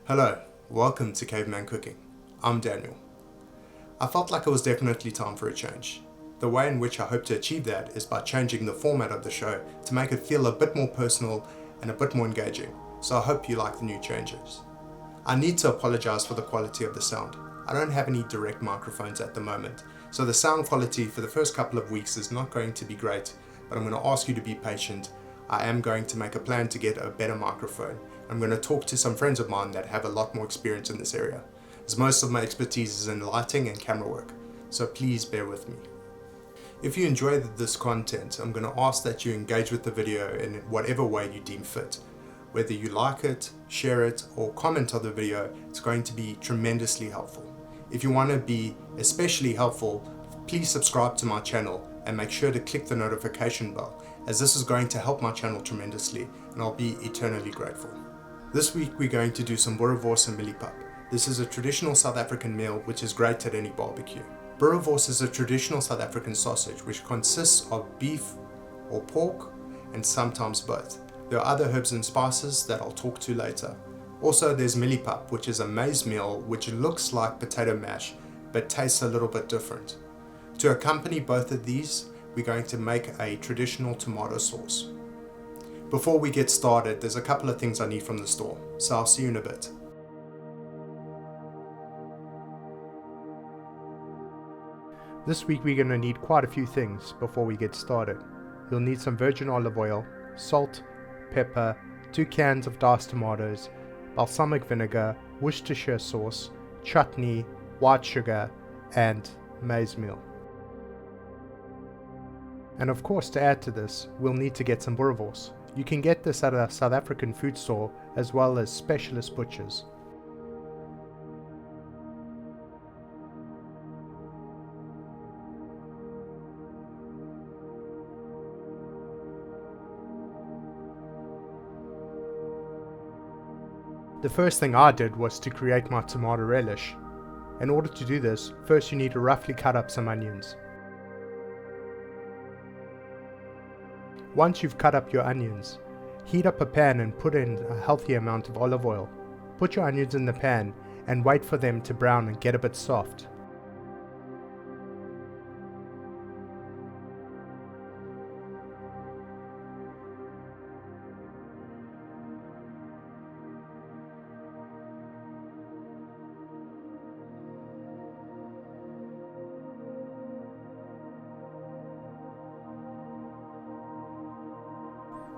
Hello, welcome to Caveman Cooking. I'm Daniel. I felt like it was definitely time for a change. The way in which I hope to achieve that is by changing the format of the show to make it feel a bit more personal and a bit more engaging, so I hope you like the new changes. I need to apologize for the quality of the sound. I don't have any direct microphones at the moment, so the sound quality for the first couple of weeks is not going to be great, but I'm going to ask you to be patient. I am going to make a plan to get a better microphone. I'm going to talk to some friends of mine that have a lot more experience in this area, as most of my expertise is in lighting and camera work, so please bear with me. If you enjoy this content, I'm going to ask that you engage with the video in whatever way you deem fit. Whether you like it, share it, or comment on the video, it's going to be tremendously helpful. If you want to be especially helpful, please subscribe to my channel and make sure to click the notification bell, as this is going to help my channel tremendously and I'll be eternally grateful. This week we're going to do some Boerewors and Mielie Pap. This is a traditional South African meal which is great at any barbecue. Boerewors is a traditional South African sausage which consists of beef or pork and sometimes both. There are other herbs and spices that I'll talk to later. Also there's Mielie Pap, which is a maize meal which looks like potato mash but tastes a little bit different. To accompany both of these, we're going to make a traditional tomato sauce. Before we get started, there's a couple of things I need from the store, so I'll see you in a bit. This week we're going to need quite a few things before we get started. You'll need some virgin olive oil, salt, pepper, 2 cans of diced tomatoes, balsamic vinegar, Worcestershire sauce, chutney, white sugar, and maize meal. And of course, to add to this, we'll need to get some boerewors. You can get this at a South African food store as well as specialist butchers. The first thing I did was to create my tomato relish. In order to do this, first you need to roughly cut up some onions. Once you've cut up your onions, heat up a pan and put in a healthy amount of olive oil. Put your onions in the pan and wait for them to brown and get a bit soft.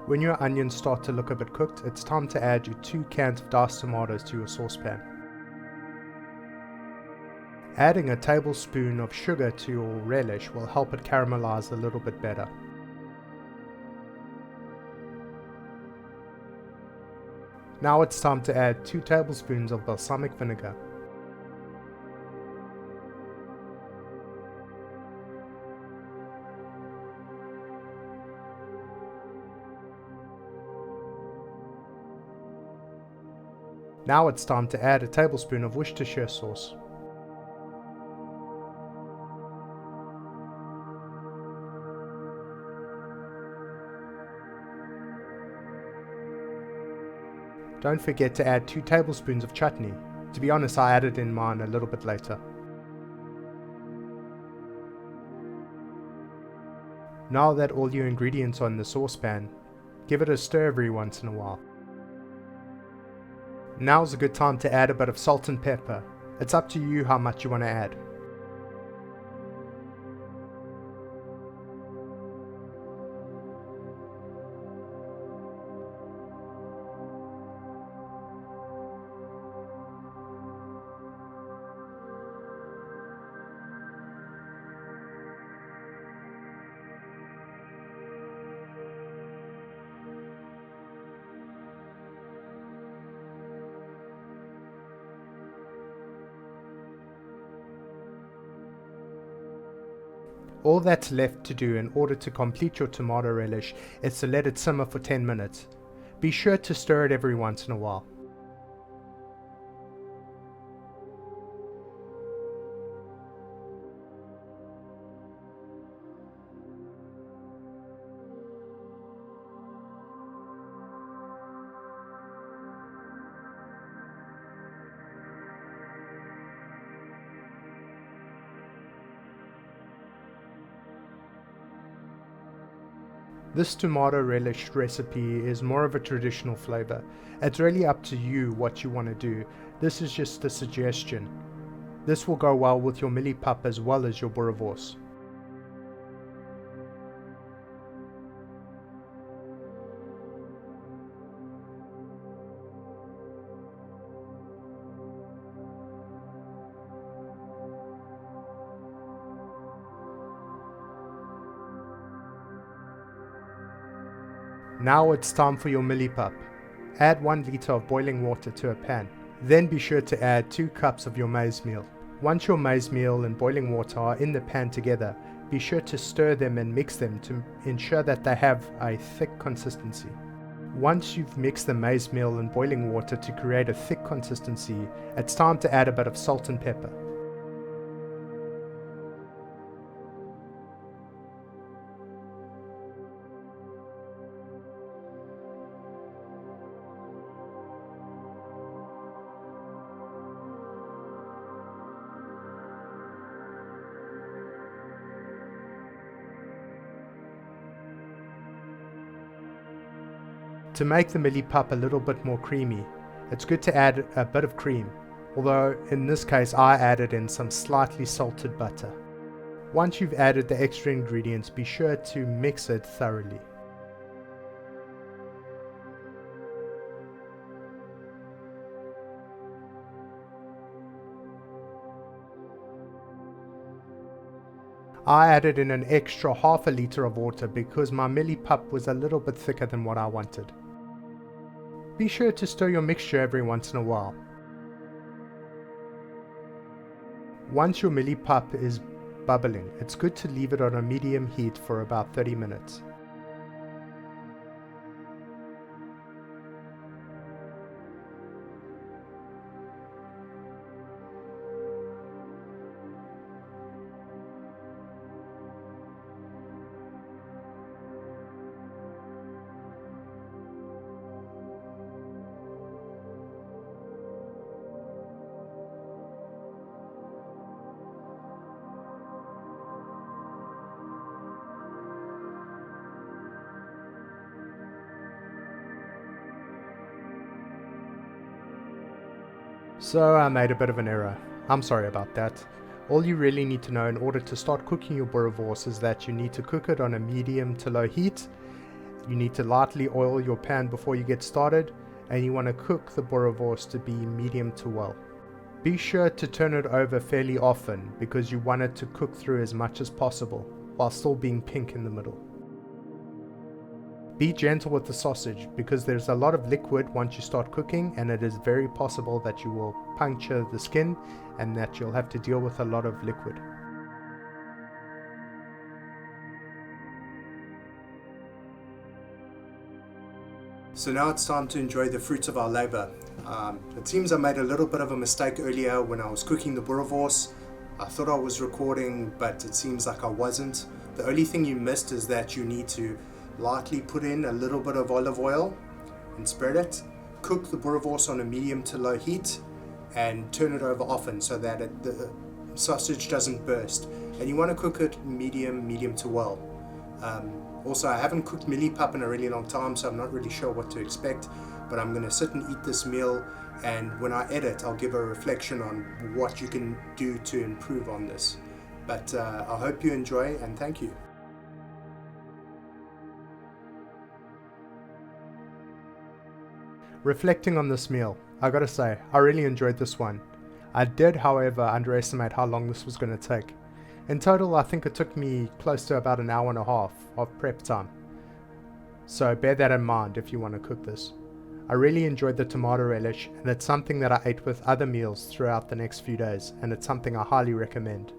When your onions start to look a bit cooked, it's time to add your 2 cans of diced tomatoes to your saucepan. Adding a tablespoon of sugar to your relish will help it caramelize a little bit better. Now it's time to add 2 tablespoons of balsamic vinegar. Now it's time to add a tablespoon of Worcestershire sauce. Don't forget to add 2 tablespoons of chutney. To be honest, I added in mine a little bit later. Now that all your ingredients are in the saucepan, give it a stir every once in a while. Now's a good time to add a bit of salt and pepper. It's up to you how much you want to add. All that's left to do in order to complete your tomato relish is to let it simmer for 10 minutes. Be sure to stir it every once in a while. This tomato relish recipe is more of a traditional flavor. It's really up to you what you want to do. This is just a suggestion. This will go well with your Mielie Pap as well as your Boerewors. Now it's time for your Mielie Pap. Add 1 liter of boiling water to a pan. Then be sure to add 2 cups of your maize meal. Once your maize meal and boiling water are in the pan together, be sure to stir them and mix them to ensure that they have a thick consistency. Once you've mixed the maize meal and boiling water to create a thick consistency, it's time to add a bit of salt and pepper. To make the Mielie Pap a little bit more creamy, it's good to add a bit of cream, although in this case I added in some slightly salted butter. Once you've added the extra ingredients, be sure to mix it thoroughly. I added in an extra half a liter of water because my Mielie Pap was a little bit thicker than what I wanted. Be sure to stir your mixture every once in a while. Once your Mielie Pap is bubbling, it's good to leave it on a medium heat for about 30 minutes. So I made a bit of an error. I'm sorry about that. All you really need to know in order to start cooking your Boerewors is that you need to cook it on a medium to low heat. You need to lightly oil your pan before you get started, and you want to cook the Boerewors to be medium to well. Be sure to turn it over fairly often because you want it to cook through as much as possible while still being pink in the middle. Be gentle with the sausage because there's a lot of liquid once you start cooking, and it is very possible that you will puncture the skin and that you'll have to deal with a lot of liquid. So now it's time to enjoy the fruits of our labor. It seems I made a little bit of a mistake earlier when I was cooking the Boerewors. I thought I was recording, but it seems like I wasn't. The only thing you missed is that you need to lightly put in a little bit of olive oil and spread it. Cook the Boerewors on a medium to low heat and turn it over often so that the sausage doesn't burst. And you want to cook it medium to well. Also, I haven't cooked Mielie Pap in a really long time, so I'm not really sure what to expect, but I'm going to sit and eat this meal, and when I edit I'll give a reflection on what you can do to improve on this. But I hope you enjoy, and thank you. Reflecting on this meal, I gotta say, I really enjoyed this one. I did, however, underestimate how long this was going to take. In total, I think it took me close to about an hour and a half of prep time. So bear that in mind if you want to cook this. I really enjoyed the tomato relish, and it's something that I ate with other meals throughout the next few days, and it's something I highly recommend.